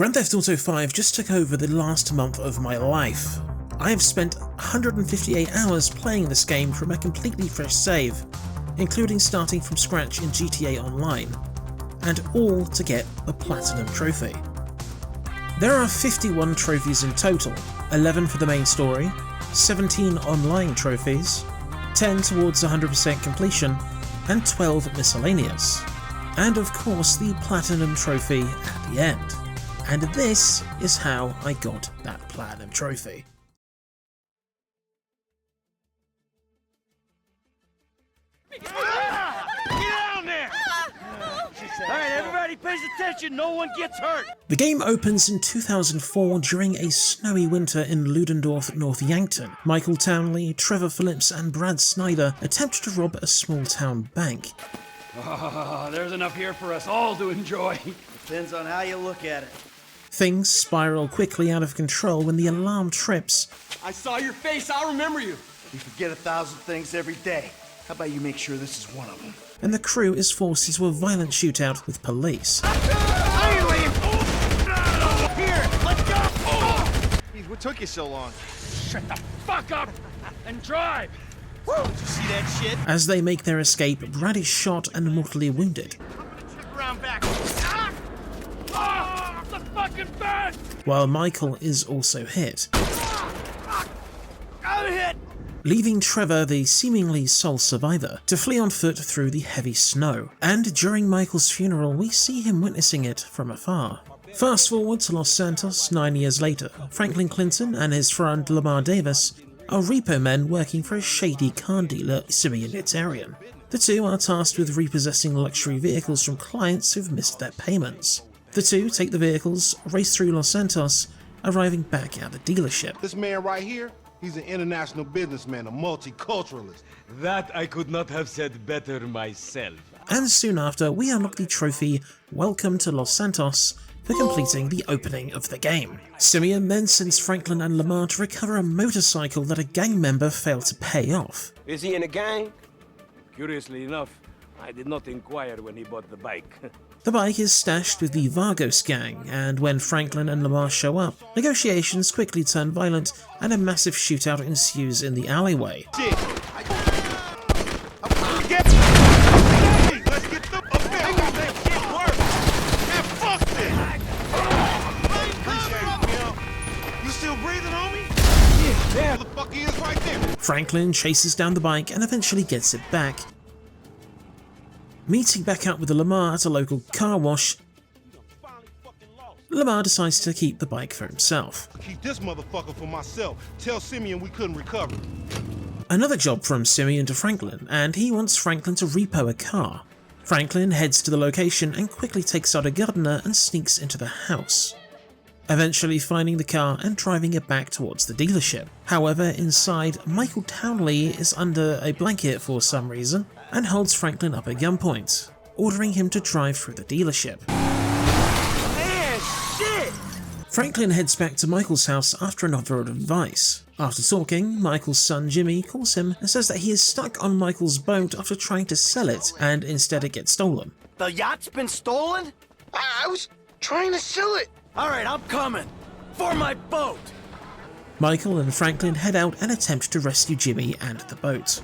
Grand Theft Auto 5 just took over the last month of my life. I have spent 158 hours playing this game from a completely fresh save, including starting from scratch in GTA Online, and all to get the Platinum Trophy. There are 51 trophies in total, 11 for the main story, 17 online trophies, 10 towards 100% completion, and 12 miscellaneous. And of course the Platinum Trophy at the end. And this is how I got that Platinum Trophy. Get down there! Alright, everybody pays attention, no one gets hurt! The game opens in 2004 during a snowy winter in Ludendorff, North Yankton. Michael Townley, Trevor Phillips and Brad Snyder attempt to rob a small town bank. There's enough here for us all to enjoy. Depends on how you look at it. Things spiral quickly out of control when the alarm trips. I saw your face, I'll remember you. We forget 1,000 things every day. How about you make sure this is one of them? And the crew is forced into a violent shootout with police. Here, let's go! Jeez, what took you so long? Shut the fuck up and drive! Woo! Did you see that shit? As they make their escape, Brad is shot and mortally wounded, Around back. Ah! The fucking bed! while Michael is also hit, I'm hit! leaving Trevor, the seemingly sole survivor, to flee on foot through the heavy snow. And during Michael's funeral, we see him witnessing it from afar. Fast forward to Los Santos 9 years later. Franklin Clinton and his friend Lamar Davis are repo men working for a shady car dealer, Simeon Itarian. The two are tasked with repossessing luxury vehicles from clients who've missed their payments. The two take the vehicles, race through Los Santos, arriving back at the dealership. This man right here, he's an international businessman, a multiculturalist. That I could not have said better myself. And soon after, we unlock the trophy Welcome to Los Santos for completing the opening of the game. Simeon then sends Franklin and Lamar to recover a motorcycle that a gang member failed to pay off. Is he in a gang? Curiously enough, I did not inquire when he bought the bike. The bike is stashed with the Vargos gang, and when Franklin and Lamar show up, negotiations quickly turn violent and a massive shootout ensues in the alleyway. Shit. Let's get the fuck this. You still breathing, homie? Yeah. The fuck he is right there. Franklin chases down the bike and eventually gets it back. Meeting back up with Lamar at a local car wash, Lamar decides to keep the bike for himself. Keep this motherfucker for myself. Tell Simeon we couldn't recover. Another job from Simeon to Franklin, and he wants Franklin to repo a car. Franklin heads to the location and quickly takes out a gardener and sneaks into the house, eventually finding the car and driving it back towards the dealership. However, inside, Michael Townley is under a blanket for some reason and holds Franklin up at gunpoint, ordering him to drive through the dealership. Man, shit! Franklin heads back to Michael's house after an offer of advice. After talking, Michael's son Jimmy calls him and says that he is stuck on Michael's boat after trying to sell it, and instead it gets stolen. The yacht's been stolen? I was trying to sell it. Alright, I'm coming. For my boat! Michael and Franklin head out and attempt to rescue Jimmy and the boat.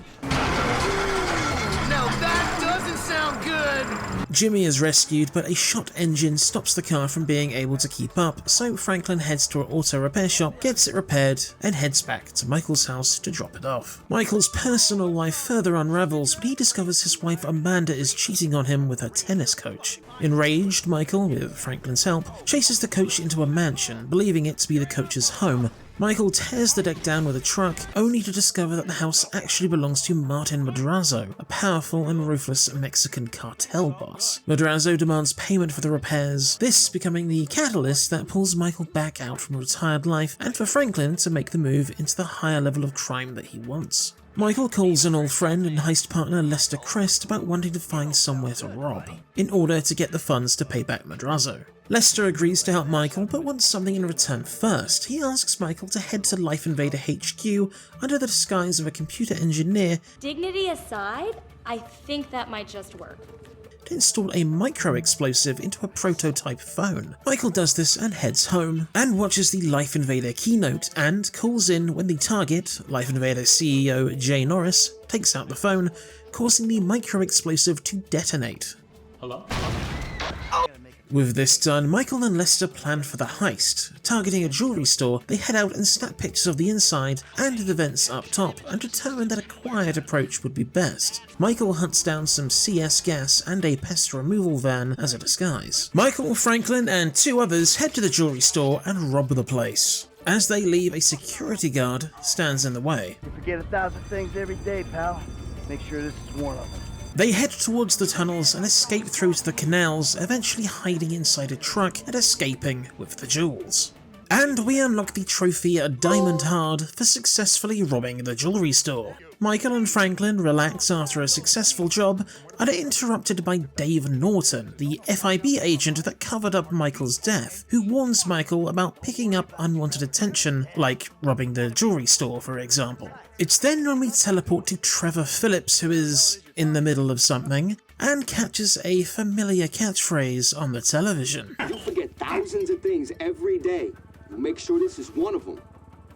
Now that doesn't sound good! Jimmy is rescued, but a shot engine stops the car from being able to keep up, so Franklin heads to an auto repair shop, gets it repaired, and heads back to Michael's house to drop it off. Michael's personal life further unravels when he discovers his wife Amanda is cheating on him with her tennis coach. Enraged, Michael, with Franklin's help, chases the coach into a mansion, believing it to be the coach's home. Michael tears the deck down with a truck, only to discover that the house actually belongs to Martin Madrazo, a powerful and ruthless Mexican cartel boss. Madrazo demands payment for the repairs, this becoming the catalyst that pulls Michael back out from a retired life and for Franklin to make the move into the higher level of crime that he wants. Michael calls an old friend and heist partner Lester Crest about wanting to find somewhere to rob, in order to get the funds to pay back Madrazo. Lester agrees to help Michael, but wants something in return first. He asks Michael to head to Life Invader HQ under the disguise of a computer engineer. Dignity aside, I think that might just work. to install a micro-explosive into a prototype phone. Michael does this and heads home, and watches the Life Invader keynote, and calls in when the target, Life Invader CEO Jay Norris, takes out the phone, causing the micro-explosive to detonate. Hello? With this done, Michael and Lester plan for the heist. Targeting a jewelry store, they head out and snap pictures of the inside and the vents up top, and determine that a quiet approach would be best. Michael hunts down some CS gas and a pest removal van as a disguise. Michael, Franklin, and 2 others head to the jewelry store and rob the place. As they leave, a security guard stands in the way. You forget 1,000 things every day, pal. Make sure this is one of them. They head towards the tunnels and escape through to the canals, eventually hiding inside a truck and escaping with the jewels. And we unlock the trophy Diamond Hard for successfully robbing the jewelry store. Michael and Franklin relax after a successful job and are interrupted by Dave Norton, the FIB agent that covered up Michael's death, who warns Michael about picking up unwanted attention, like robbing the jewelry store for example. It's then when we teleport to Trevor Phillips, who is in the middle of something, and catches a familiar catchphrase on the television. You forget thousands of things every day. We'll make sure this is one of them.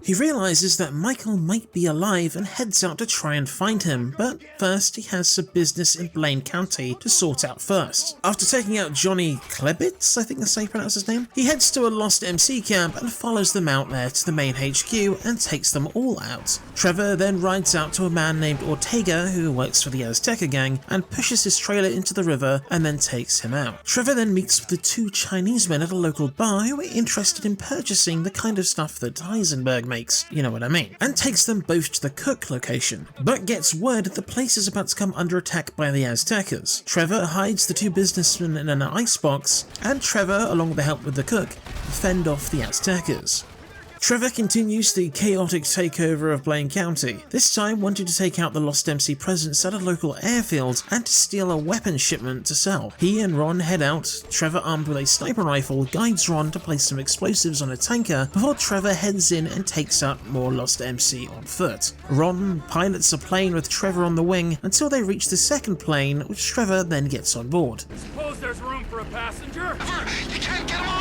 He realises that Michael might be alive and heads out to try and find him, but first he has some business in Blaine County to sort out first. After taking out Johnny Klebitz, I think that's how you pronounce his name, he heads to a lost MC camp and follows them out there to the main HQ and takes them all out. Trevor then rides out to a man named Ortega who works for the Azteca gang and pushes his trailer into the river and then takes him out. Trevor then meets with the 2 Chinese men at a local bar who are interested in purchasing the kind of stuff that Heisenberg makes, you know what I mean, and takes them both to the Cook location, but gets word that the place is about to come under attack by the Aztecas. Trevor hides the 2 businessmen in an icebox, and Trevor, along with the help with the Cook, fend off the Aztecas. Trevor continues the chaotic takeover of Blaine County, this time wanting to take out the Lost MC presence at a local airfield and to steal a weapons shipment to sell. He and Ron head out. Trevor, armed with a sniper rifle, guides Ron to place some explosives on a tanker before Trevor heads in and takes out more Lost MC on foot. Ron pilots a plane with Trevor on the wing until they reach the second plane, which Trevor then gets on board. Suppose there's room for a passenger?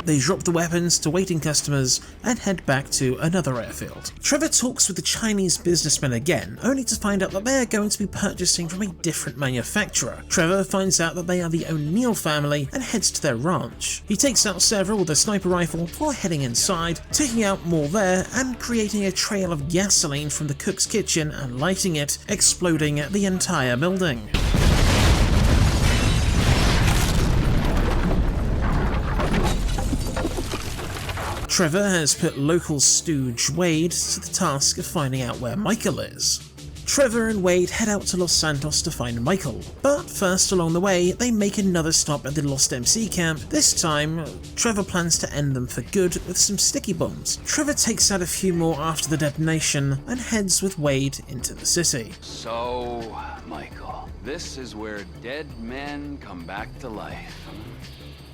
They drop the weapons to waiting customers and head back to another airfield. Trevor talks with the Chinese businessmen again, only to find out that they are going to be purchasing from a different manufacturer. Trevor finds out that they are the O'Neill family and heads to their ranch. He takes out several with a sniper rifle before heading inside, taking out more there and creating a trail of gasoline from the cook's kitchen and lighting it, exploding the entire building. Trevor has put local stooge Wade to the task of finding out where Michael is. Trevor and Wade head out to Los Santos to find Michael, but first along the way they make another stop at the Lost MC camp. This time, Trevor plans to end them for good with some sticky bombs. Trevor takes out a few more after the detonation and heads with Wade into the city. So, Michael, this is where dead men come back to life.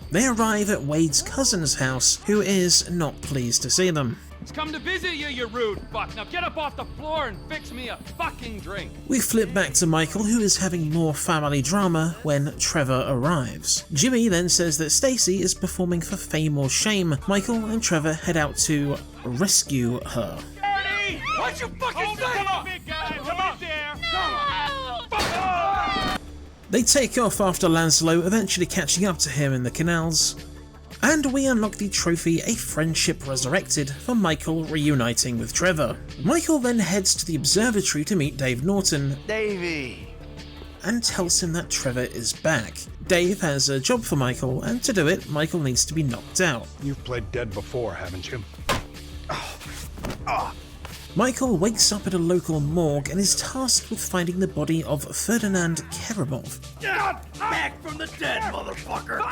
They arrive at Wade's cousin's house, who is not pleased to see them. It's come to visit you, you rude fuck. Now get up off the floor and fix me a fucking drink. We flip back to Michael, who is having more family drama when Trevor arrives. Jimmy then says that Stacy is performing for fame or shame. Michael and Trevor head out to rescue her. Ernie! What'd you fucking say? Come on, big guy. Come on there. They take off after Lancelot eventually catching up to him in the canals, and we unlock the trophy A Friendship Resurrected for Michael reuniting with Trevor. Michael then heads to the observatory to meet Dave Norton, Davey! and tells him that Trevor is back. Dave has a job for Michael, and to do it, Michael needs to be knocked out. You've played dead before, haven't you? Michael wakes up at a local morgue and is tasked with finding the body of Ferdinand Kerimov, Back from the dead, motherfucker.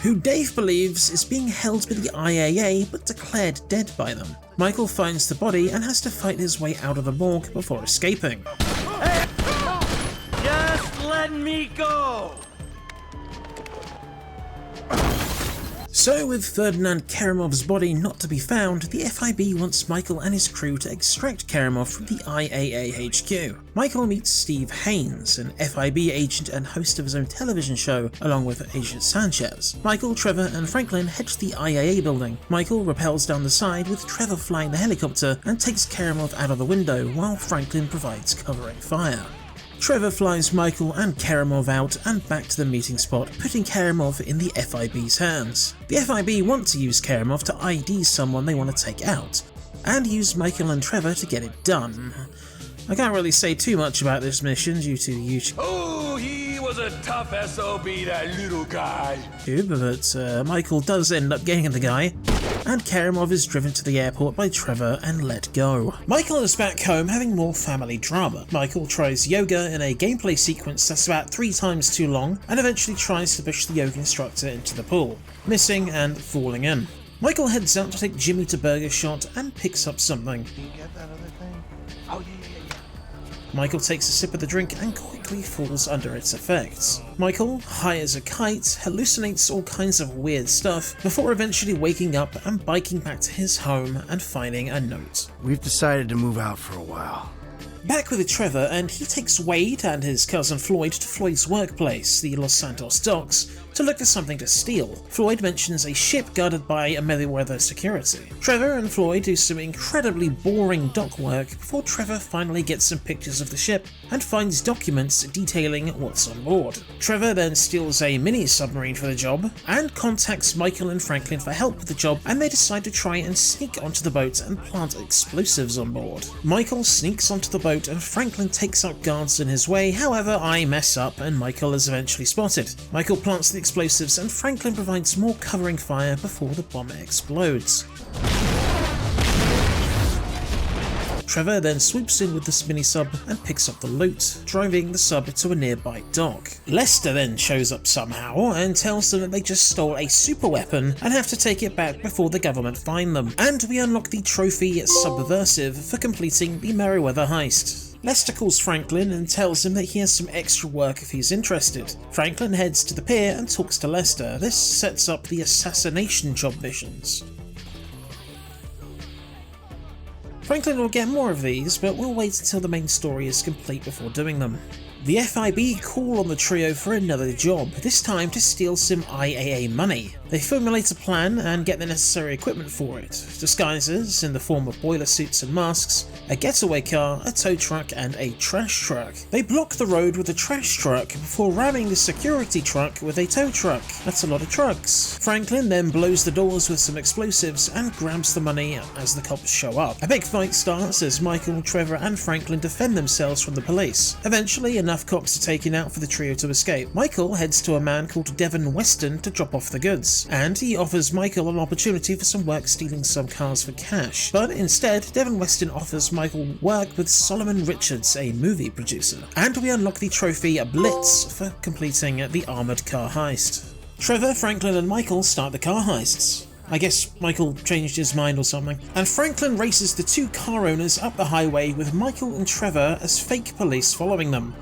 who Dave believes is being held by the IAA but declared dead by them. Michael finds the body and has to fight his way out of the morgue before escaping. Just let me go. So, with Ferdinand Kerimov's body not to be found, the FIB wants Michael and his crew to extract Kerimov from the IAA HQ. Michael meets Steve Haynes, an FIB agent and host of his own television show, along with Agent Sanchez. Michael, Trevor, and Franklin head to the IAA building. Michael rappels down the side with Trevor flying the helicopter and takes Kerimov out of the window while Franklin provides covering fire. Trevor flies Michael and Kerimov out and back to the meeting spot, putting Kerimov in the FIB's hands. The FIB want to use Kerimov to ID someone they want to take out, and use Michael and Trevor to get it done. I can't really say too much about this mission due to YouTube. Oh, he was a tough SOB, that little guy. But Michael does end up getting the guy, and Kerimov is driven to the airport by Trevor and let go. Michael is back home having more family drama. Michael tries yoga in a gameplay sequence that's about 3 times too long, and eventually tries to push the yoga instructor into the pool, missing and falling in. Michael heads out to take Jimmy to Burger Shot and picks up something. Do you get that other thing? Oh, yeah. Michael takes a sip of the drink and quickly falls under its effects. Michael, high as a kite, hallucinates all kinds of weird stuff before eventually waking up and biking back to his home and finding a note. We've decided to move out for a while. Back with Trevor, and he takes Wade and his cousin Floyd to Floyd's workplace, the Los Santos docks, to look for something to steal. Floyd mentions a ship guarded by a Meriwether security. Trevor and Floyd do some incredibly boring dock work before Trevor finally gets some pictures of the ship and finds documents detailing what's on board. Trevor then steals a mini submarine for the job and contacts Michael and Franklin for help with the job, and they decide to try and sneak onto the boat and plant explosives on board. Michael sneaks onto the boat and Franklin takes out guards in his way, however I mess up and Michael is eventually spotted. Michael plants the explosives and Franklin provides more covering fire before the bomb explodes. Trevor then swoops in with the mini-sub and picks up the loot, driving the sub to a nearby dock. Lester then shows up somehow and tells them that they just stole a super weapon and have to take it back before the government find them, and we unlock the trophy Subversive for completing the Meriwether heist. Lester calls Franklin and tells him that he has some extra work if he's interested. Franklin heads to the pier and talks to Lester. This sets up the assassination job missions. Franklin will get more of these, but we'll wait until the main story is complete before doing them. The FIB call on the trio for another job, this time to steal some IAA money. They formulate a plan and get the necessary equipment for it, disguises in the form of boiler suits and masks, a getaway car, a tow truck, and a trash truck. They block the road with a trash truck before ramming the security truck with a tow truck. That's a lot of trucks. Franklin then blows the doors with some explosives and grabs the money as the cops show up. A big fight starts as Michael, Trevor, and Franklin defend themselves from the police. Eventually, enough cops are taken out for the trio to escape. Michael heads to a man called Devin Weston to drop off the goods, and he offers Michael an opportunity for some work stealing some cars for cash. But instead, Devin Weston offers Michael work with Solomon Richards, a movie producer. And we unlock the trophy Blitz for completing the armoured car heist. Trevor, Franklin, and Michael start the car heists. I guess Michael changed his mind or something. And Franklin races the 2 car owners up the highway with Michael and Trevor as fake police following them,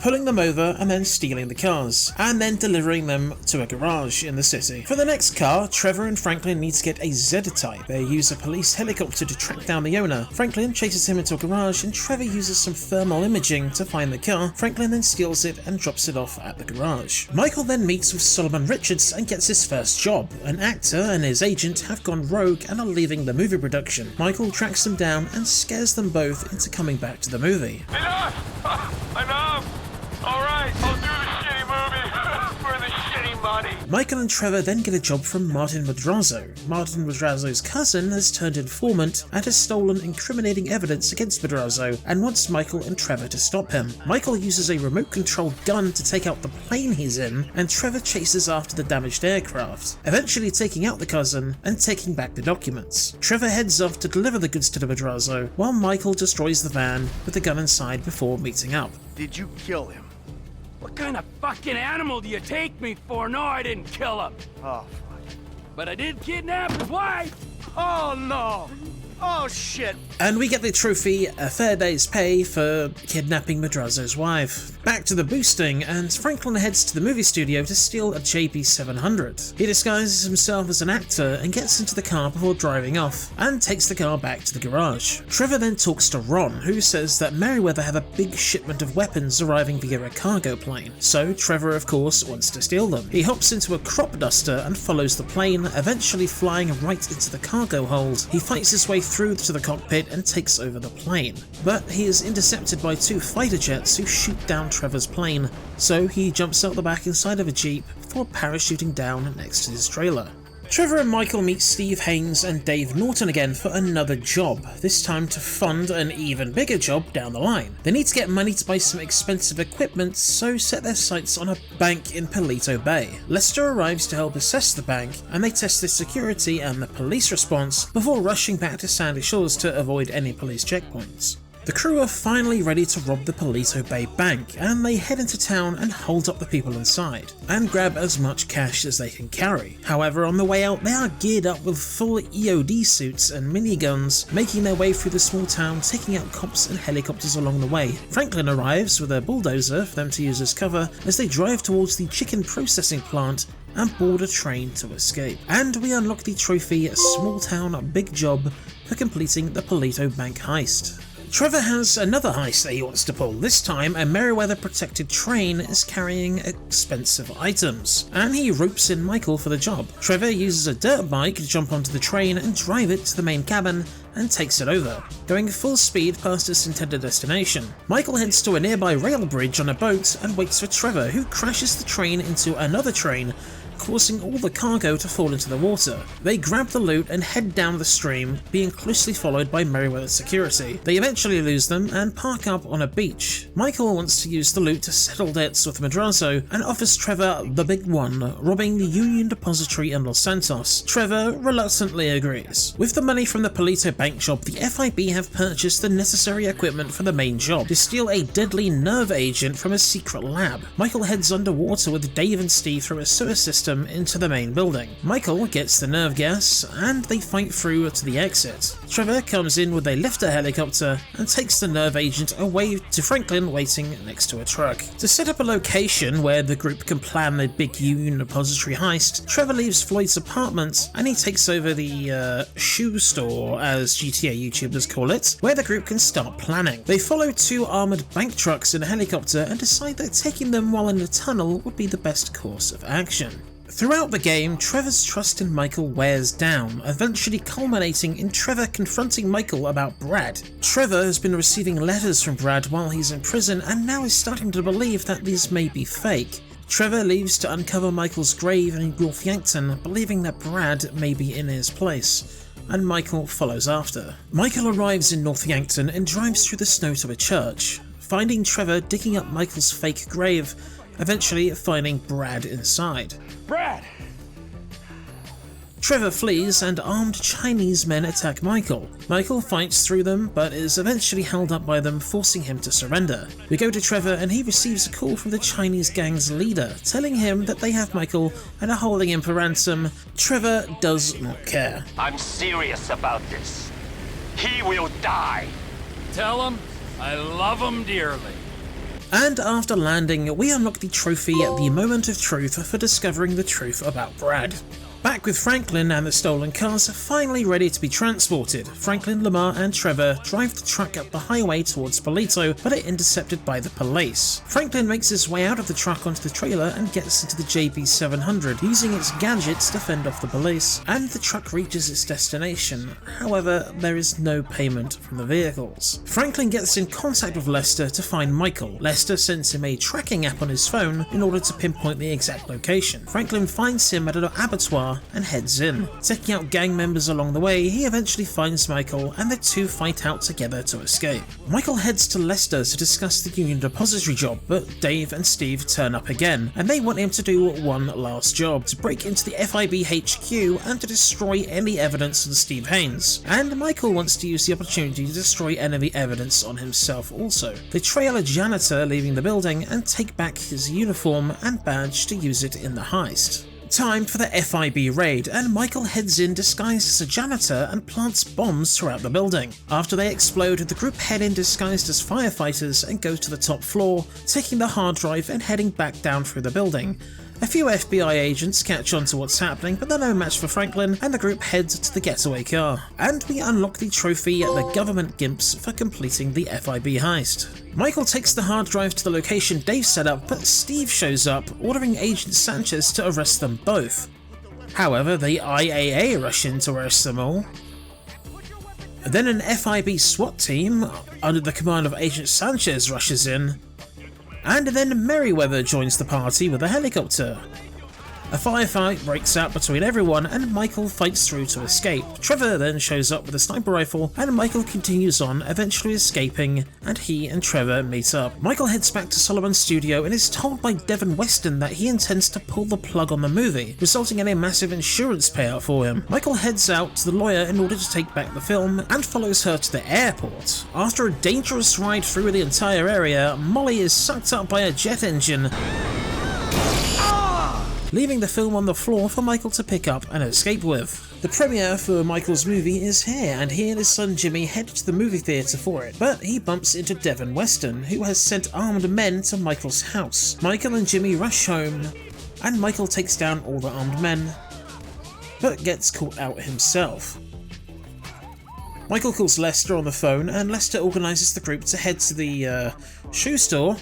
pulling them over and then stealing the cars, and then delivering them to a garage in the city. For the next car, Trevor and Franklin need to get a Z-Type. They use a police helicopter to track down the owner. Franklin chases him into a garage and Trevor uses some thermal imaging to find the car. Franklin then steals it and drops it off at the garage. Michael then meets with Solomon Richards and gets his first job. An actor and his agent have gone rogue and are leaving the movie production. Michael tracks them down and scares them both into coming back to the movie. Enough! Enough! Alright, I'll do the shitty movie for the shitty money. Michael and Trevor then get a job from Martin Madrazo. Martin Madrazo's cousin has turned informant and has stolen incriminating evidence against Madrazo and wants Michael and Trevor to stop him. Michael uses a remote-controlled gun to take out the plane he's in, and Trevor chases after the damaged aircraft, eventually taking out the cousin and taking back the documents. Trevor heads off to deliver the goods to the Madrazo, while Michael destroys the van with the gun inside before meeting up. Did you kill him? What kind of fucking animal do you take me for? No, I didn't kill him. Oh, fuck. But I did kidnap his wife. Oh, no. Oh, shit. And we get the trophy, a fair day's pay for kidnapping Madrazo's wife. Back to the boosting, and Franklin heads to the movie studio to steal a JB700. He disguises himself as an actor and gets into the car before driving off, and takes the car back to the garage. Trevor then talks to Ron, who says that Merryweather have a big shipment of weapons arriving via a cargo plane, so Trevor of course wants to steal them. He hops into a crop duster and follows the plane, eventually flying right into the cargo hold. He fights his way through to the cockpit and takes over the plane, but he is intercepted by 2 fighter jets who shoot down Trevor's plane, so he jumps out the back inside of a jeep before parachuting down next to his trailer. Trevor and Michael meet Steve Haynes and Dave Norton again for another job, this time to fund an even bigger job down the line. They need to get money to buy some expensive equipment, so set their sights on a bank in Palito Bay. Lester arrives to help assess the bank, and they test the security and the police response before rushing back to Sandy Shores to avoid any police checkpoints. The crew are finally ready to rob the Palito Bay Bank, and they head into town and hold up the people inside, and grab as much cash as they can carry. However, on the way out, they are geared up with full EOD suits and miniguns, making their way through the small town, taking out cops and helicopters along the way. Franklin arrives with a bulldozer for them to use as cover as they drive towards the chicken processing plant and board a train to escape. And we unlock the trophy, Small Town Big Job, for completing the Palito Bank heist. Trevor has another heist that he wants to pull. This time, a Merryweather protected train is carrying expensive items, and he ropes in Michael for the job. Trevor uses a dirt bike to jump onto the train and drive it to the main cabin and takes it over, going full speed past its intended destination. Michael heads to a nearby rail bridge on a boat and waits for Trevor, who crashes the train into another train, causing all the cargo to fall into the water. They grab the loot and head down the stream, being closely followed by Merryweather security. They eventually lose them and park up on a beach. Michael wants to use the loot to settle debts with Madrazo and offers Trevor the big one, robbing the Union Depository in Los Santos. Trevor reluctantly agrees. With the money from the Palito Bank job, the FIB have purchased the necessary equipment for the main job to steal a deadly nerve agent from a secret lab. Michael heads underwater with Dave and Steve through a sewer system into the main building. Michael gets the nerve gas and they fight through to the exit. Trevor comes in with a lifter helicopter and takes the nerve agent away to Franklin waiting next to a truck. To set up a location where the group can plan the big Union Depository heist, Trevor leaves Floyd's apartment and he takes over the shoe store, as GTA YouTubers call it, where the group can start planning. They follow 2 armoured bank trucks in a helicopter and decide that taking them while in the tunnel would be the best course of action. Throughout the game, Trevor's trust in Michael wears down, eventually culminating in Trevor confronting Michael about Brad. Trevor has been receiving letters from Brad while he's in prison and now is starting to believe that these may be fake. Trevor leaves to uncover Michael's grave in North Yankton, believing that Brad may be in his place, and Michael follows after. Michael arrives in North Yankton and drives through the snow to a church, finding Trevor digging up Michael's fake grave, eventually finding Brad inside. Brad! Trevor flees and armed Chinese men attack Michael. Michael fights through them but is eventually held up by them, forcing him to surrender. We go to Trevor and he receives a call from the Chinese gang's leader, telling him that they have Michael and are holding him for ransom. Trevor does not care. I'm serious about this. He will die. Tell him I love him dearly. And after landing, we unlock the trophy at the Moment of Truth for discovering the truth about Brad. Back with Franklin and the stolen cars finally ready to be transported, Franklin, Lamar and Trevor drive the truck up the highway towards Palito, but are intercepted by the police. Franklin makes his way out of the truck onto the trailer and gets into the JB700, using its gadgets to fend off the police, and the truck reaches its destination. However, there is no payment from the vehicles. Franklin gets in contact with Lester to find Michael. Lester sends him a tracking app on his phone in order to pinpoint the exact location. Franklin finds him at an abattoir and heads in. Taking out gang members along the way, he eventually finds Michael and the two fight out together to escape. Michael heads to Lester to discuss the Union Depository job, but Dave and Steve turn up again, and they want him to do one last job, to break into the FIB HQ and to destroy any evidence on Steve Haynes. And Michael wants to use the opportunity to destroy enemy evidence on himself also. They trail a janitor leaving the building and take back his uniform and badge to use it in the heist. Time for the FIB raid, and Michael heads in disguised as a janitor and plants bombs throughout the building. After they explode, the group head in disguised as firefighters and go to the top floor, taking the hard drive and heading back down through the building. A few FBI agents catch on to what's happening, but they're no match for Franklin, and the group heads to the getaway car. And we unlock the trophy, the government gimps, for completing the FIB heist. Michael takes the hard drive to the location Dave set up, but Steve shows up, ordering Agent Sanchez to arrest them both. However, the IAA rush in to arrest them all. Then an FIB SWAT team, under the command of Agent Sanchez, rushes in. And then Merryweather joins the party with a helicopter. A firefight breaks out between everyone and Michael fights through to escape. Trevor then shows up with a sniper rifle and Michael continues on, eventually escaping, and he and Trevor meet up. Michael heads back to Solomon's studio and is told by Devin Weston that he intends to pull the plug on the movie, resulting in a massive insurance payout for him. Michael heads out to the lawyer in order to take back the film and follows her to the airport. After a dangerous ride through the entire area, Molly is sucked up by a jet engine, leaving the film on the floor for Michael to pick up and escape with. The premiere for Michael's movie is here, and he and his son Jimmy head to the movie theatre for it, but he bumps into Devin Weston, who has sent armed men to Michael's house. Michael and Jimmy rush home, and Michael takes down all the armed men, but gets caught out himself. Michael calls Lester on the phone, and Lester organises the group to head to the shoe store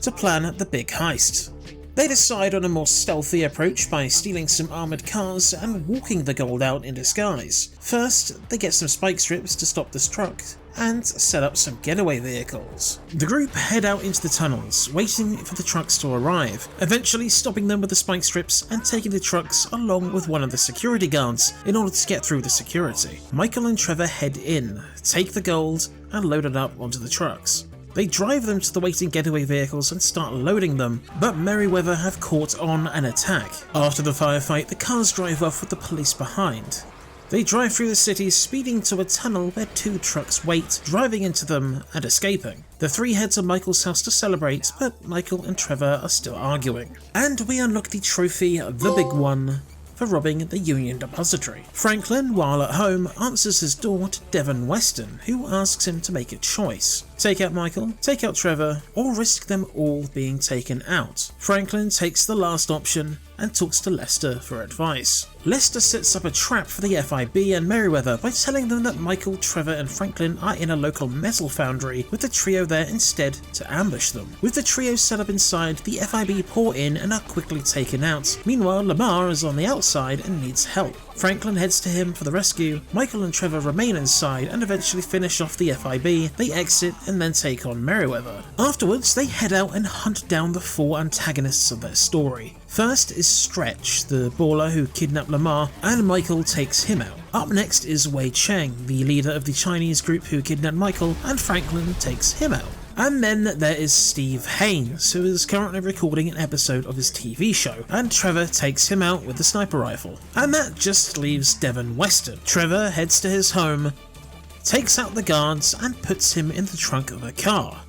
to plan the big heist. They decide on a more stealthy approach by stealing some armoured cars and walking the gold out in disguise. First, they get some spike strips to stop this truck and set up some getaway vehicles. The group head out into the tunnels, waiting for the trucks to arrive, eventually stopping them with the spike strips and taking the trucks along with one of the security guards in order to get through the security. Michael and Trevor head in, take the gold and load it up onto the trucks. They drive them to the waiting getaway vehicles and start loading them, but Merryweather have caught on an attack. After the firefight, the cars drive off with the police behind. They drive through the city, speeding to a tunnel where two trucks wait, driving into them and escaping. The three head to Michael's house to celebrate, but Michael and Trevor are still arguing. And we unlock the trophy, the big one, for robbing the Union Depository. Franklin, while at home, answers his door to Devin Weston, who asks him to make a choice. Take out Michael, take out Trevor, or risk them all being taken out. Franklin takes the last option and talks to Lester for advice. Lester sets up a trap for the FIB and Merryweather by telling them that Michael, Trevor and Franklin are in a local metal foundry, with the trio there instead to ambush them. With the trio set up inside, the FIB pour in and are quickly taken out. Meanwhile, Lamar is on the outside and needs help. Franklin heads to him for the rescue. Michael and Trevor remain inside and eventually finish off the FIB. They exit and then take on Merryweather. Afterwards, they head out and hunt down the four antagonists of their story. First is Stretch, the baller who kidnapped Lamar, and Michael takes him out. Up next is Wei Cheng, the leader of the Chinese group who kidnapped Michael, and Franklin takes him out. And then there is Steve Haynes, who is currently recording an episode of his TV show, and Trevor takes him out with the sniper rifle. And that just leaves Devin Weston. Trevor heads to his home, takes out the guards, and puts him in the trunk of a car.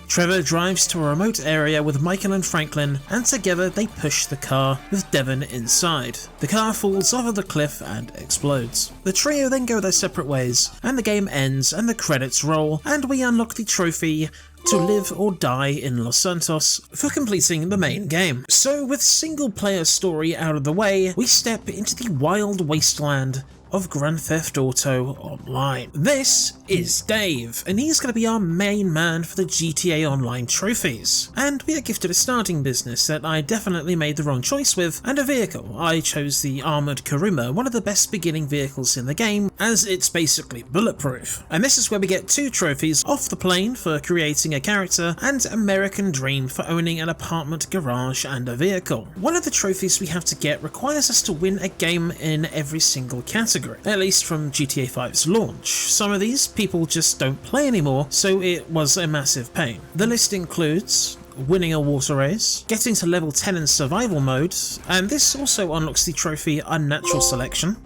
Trevor drives to a remote area with Michael and Franklin, and together they push the car with Devin inside. The car falls over the cliff and explodes. The trio then go their separate ways, and the game ends and the credits roll, and we unlock the trophy to live or die in Los Santos for completing the main game. So with single player story out of the way, we step into the wild wasteland of Grand Theft Auto Online. This is Dave, and he's going to be our main man for the GTA Online trophies. And we are gifted a starting business that I definitely made the wrong choice with, and a vehicle. I chose the Armoured Kuruma, one of the best beginning vehicles in the game, as it's basically bulletproof. And this is where we get 2 trophies: Off the Plane for creating a character, and American Dream for owning an apartment, garage, and a vehicle. One of the trophies we have to get requires us to win a game in every single category, at least from GTA 5's launch. Some of these people just don't play anymore, so it was a massive pain. The list includes winning a water race, getting to level 10 in survival mode, and this also unlocks the trophy Unnatural Selection,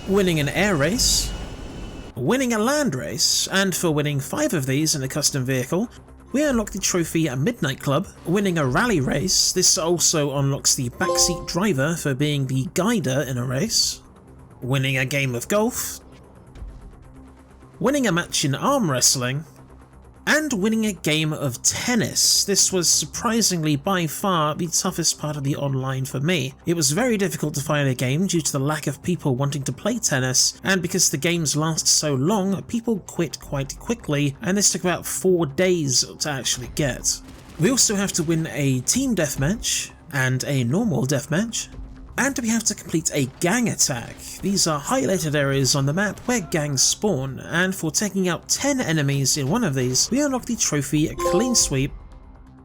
winning an air race, winning a land race, and for winning 5 of these in a custom vehicle, we unlock the trophy at Midnight Club, winning a rally race. This also unlocks the backseat driver for being the guider in a race, winning a game of golf, winning a match in arm wrestling, and winning a game of tennis. This was surprisingly by far the toughest part of the online for me. It was very difficult to find a game due to the lack of people wanting to play tennis, and because the games last so long, people quit quite quickly, and this took about 4 days to actually get. We also have to win a team deathmatch and a normal deathmatch, and we have to complete a gang attack. These are highlighted areas on the map where gangs spawn, and for taking out 10 enemies in one of these, we unlock the trophy Clean Sweep,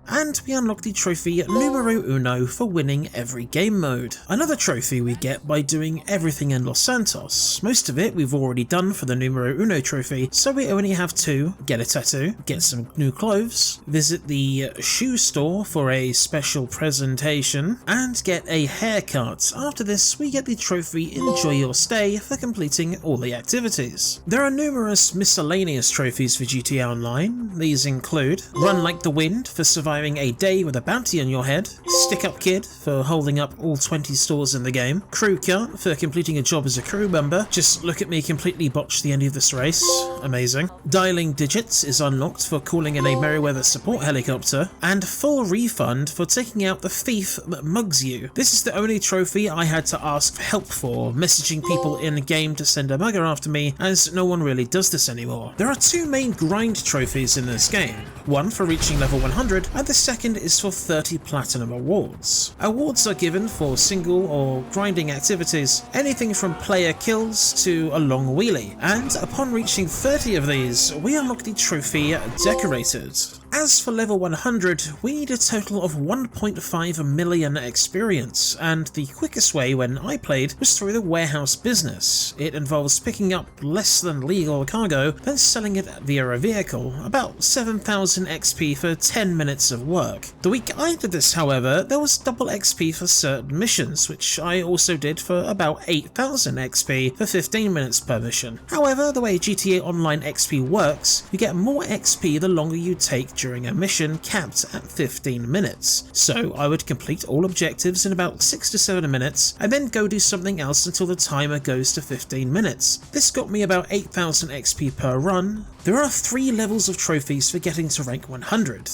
and we unlock the trophy Numero Uno for winning every game mode. Another trophy we get by doing everything in Los Santos. Most of it we've already done for the Numero Uno trophy, so we only have to get a tattoo, get some new clothes, visit the shoe store for a special presentation, and get a haircut. After this, we get the trophy Enjoy Your Stay for completing all the activities. There are numerous miscellaneous trophies for GTA Online. These include Run Like the Wind for surviving a day with a bounty on your head, Stick Up Kid for holding up all 20 stores in the game, Crew Cut for completing a job as a crew member. Just look at me completely botch the end of this race, amazing. Dialing Digits is unlocked for calling in a Merryweather support helicopter, and Full Refund for taking out the thief that mugs you. This is the only trophy I had to ask for help for, messaging people in game to send a mugger after me, as no one really does this anymore. There are 2 main grind trophies in this game, one for reaching level 100, and the second is for 30 platinum awards. Awards are given for single or grinding activities, anything from player kills to a long wheelie, and upon reaching 30 of these, we unlock the trophy Decorated. As for level 100, we need a total of 1.5 million experience, and the quickest way when I played was through the warehouse business. It involves picking up less than legal cargo, then selling it via a vehicle, about 7,000 XP for 10 minutes of work. The week I did this, however, there was double XP for certain missions, which I also did for about 8,000 XP for 15 minutes per mission. However, the way GTA Online XP works, you get more XP the longer you take during a mission capped at 15 minutes. So I would complete all objectives in about 6 to 7 minutes, and then go do something else until the timer goes to 15 minutes. This got me about 8,000 XP per run. There are 3 levels of trophies for getting to rank 100.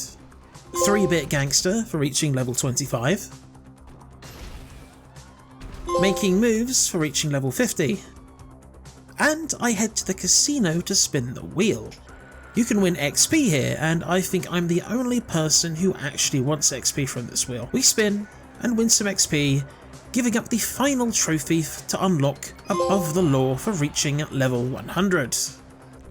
3-Bit Gangster for reaching level 25, Making Moves for reaching level 50, and I head to the casino to spin the wheel. You can win XP here, and I think I'm the only person who actually wants XP from this wheel. We spin and win some XP, giving up the final trophy to unlock Above the Law for reaching level 100.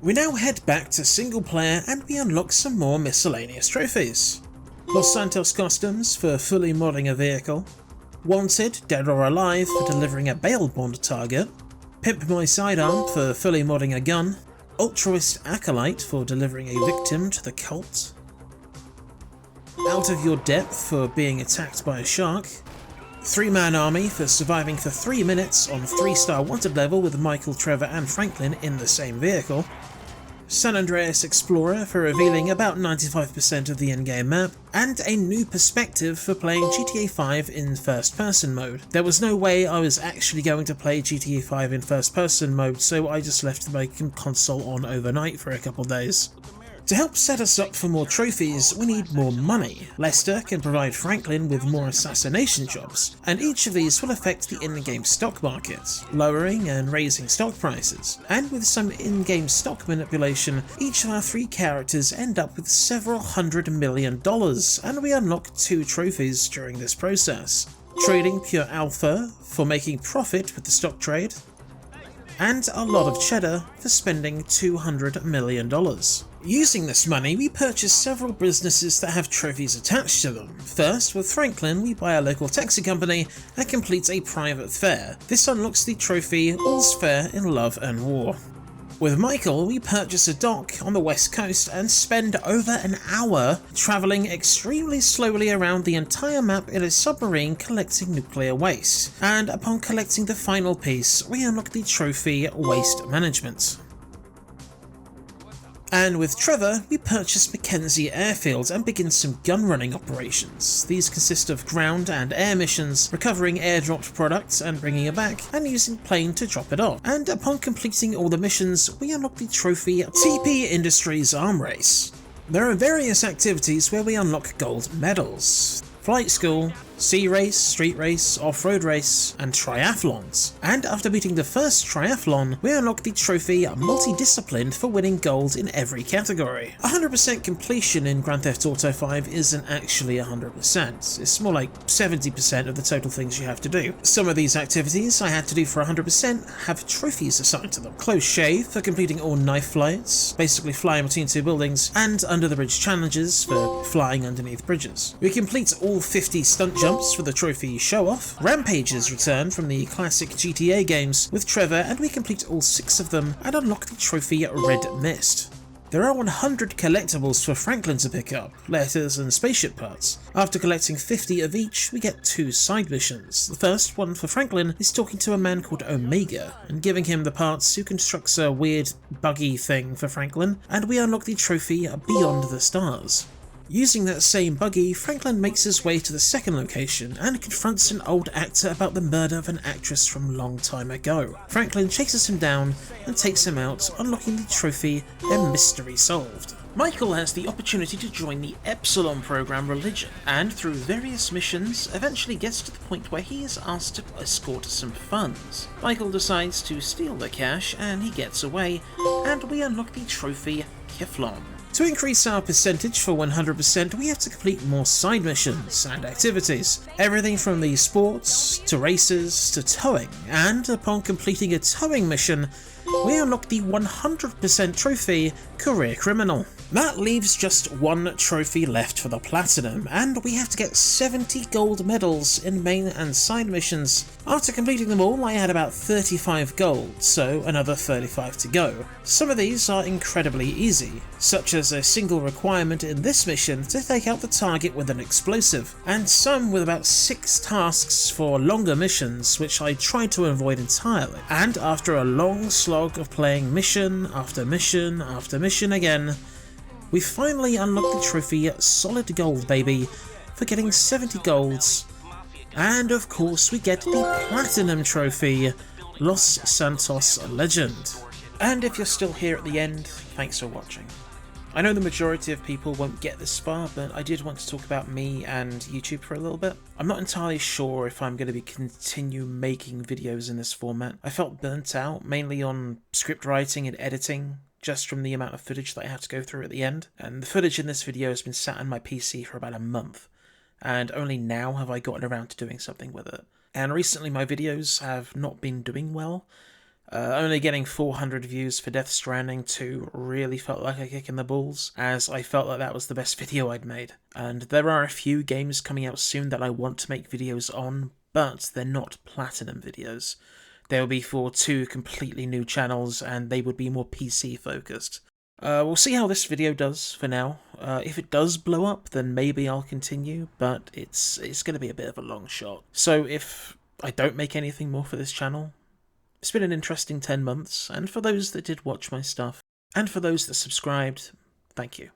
We now head back to single player and we unlock some more miscellaneous trophies. Los Santos Customs for fully modding a vehicle, Wanted, Dead or Alive for delivering a bail bond target, Pimp My Sidearm for fully modding a gun, Altruist Acolyte for delivering a victim to the cult, Out of Your Depth for being attacked by a shark, 3-Man Army for surviving for 3 minutes on 3-star wanted level with Michael, Trevor and Franklin in the same vehicle, San Andreas Explorer for revealing about 95% of the in-game map, and a new perspective for playing GTA 5 in first-person mode. There was no way I was actually going to play GTA 5 in first-person mode, so I just left my console on overnight for a couple days. To help set us up for more trophies, we need more money. Lester can provide Franklin with more assassination jobs, and each of these will affect the in-game stock market, lowering and raising stock prices. And with some in-game stock manipulation, each of our 3 characters end up with several $100 million, and we unlock 2 trophies during this process. Trading Pure Alpha for making profit with the stock trade, and a lot of cheddar for spending $200 million. Using this money, we purchase several businesses that have trophies attached to them. First, with Franklin, we buy a local taxi company and complete a private fair. This unlocks the trophy All's Fair in Love and War. With Michael, we purchase a dock on the west coast and spend over an hour travelling extremely slowly around the entire map in a submarine collecting nuclear waste. And upon collecting the final piece, we unlock the trophy Waste Management. And with Trevor, we purchase Mackenzie Airfield and begin some gun running operations. These consist of ground and air missions, recovering airdropped products and bringing it back, and using plane to drop it off. And upon completing all the missions, we unlock the trophy TP Industries Arm Race. There are various activities where we unlock gold medals. Flight School, Sea Race, Street Race, Off-Road Race, and Triathlons. And after beating the first triathlon, we unlock the trophy Multidisciplined for winning gold in every category. 100% completion in Grand Theft Auto 5 isn't actually 100%, it's more like 70% of the total things you have to do. Some of these activities I had to do for 100% have trophies assigned to them. Close Shave for completing all knife flights, basically flying between two buildings, and Under the Bridge challenges for flying underneath bridges. We complete all 50 stunt jumps for the trophy show-off. Rampages return from the classic GTA games with Trevor, and we complete all 6 of them and unlock the trophy Red Mist. There are 100 collectibles for Franklin to pick up, letters and spaceship parts. After collecting 50 of each, we get 2 side missions. The first one for Franklin is talking to a man called Omega and giving him the parts who constructs a weird buggy thing for Franklin, and we unlock the trophy Beyond the Stars. Using that same buggy, Franklin makes his way to the second location and confronts an old actor about the murder of an actress from long time ago. Franklin chases him down and takes him out, unlocking the trophy A Mystery Solved. Michael has the opportunity to join the Epsilon program religion, and through various missions eventually gets to the point where he is asked to escort some funds. Michael decides to steal the cash and he gets away, and we unlock the trophy Kiflon. To increase our percentage for 100%, we have to complete more side missions and activities. Everything from the sports, to races, to towing, and upon completing a towing mission, we unlock the 100% trophy Career Criminal. That leaves just 1 trophy left for the Platinum, and we have to get 70 gold medals in main and side missions. After completing them all, I had about 35 gold, so another 35 to go. Some of these are incredibly easy, such as a single requirement in this mission to take out the target with an explosive, and some with about 6 tasks for longer missions, which I tried to avoid entirely. And after a long slog of playing mission after mission after mission again, we finally unlock the trophy Solid Gold Baby for getting 70 golds, and of course we get the Platinum trophy Los Santos Legend. And if you're still here at the end, thanks for watching. I know the majority of people won't get this far, but I did want to talk about me and YouTube for a little bit. I'm not entirely sure if I'm going to continue making videos in this format. I felt burnt out, mainly on script writing and editing, just from the amount of footage that I had to go through at the end. And the footage in this video has been sat on my PC for about a month, and only now have I gotten around to doing something with it. And recently my videos have not been doing well. Only getting 400 views for Death Stranding 2 really felt like a kick in the balls, as I felt like that was the best video I'd made. And there are a few games coming out soon that I want to make videos on, but they're not Platinum videos. They will be for 2 completely new channels, and they would be more PC focused. We'll see how this video does for now. If it does blow up, then maybe I'll continue, but it's going to be a bit of a long shot. So if I don't make anything more for this channel, it's been an interesting 10 months, and for those that did watch my stuff, and for those that subscribed, thank you.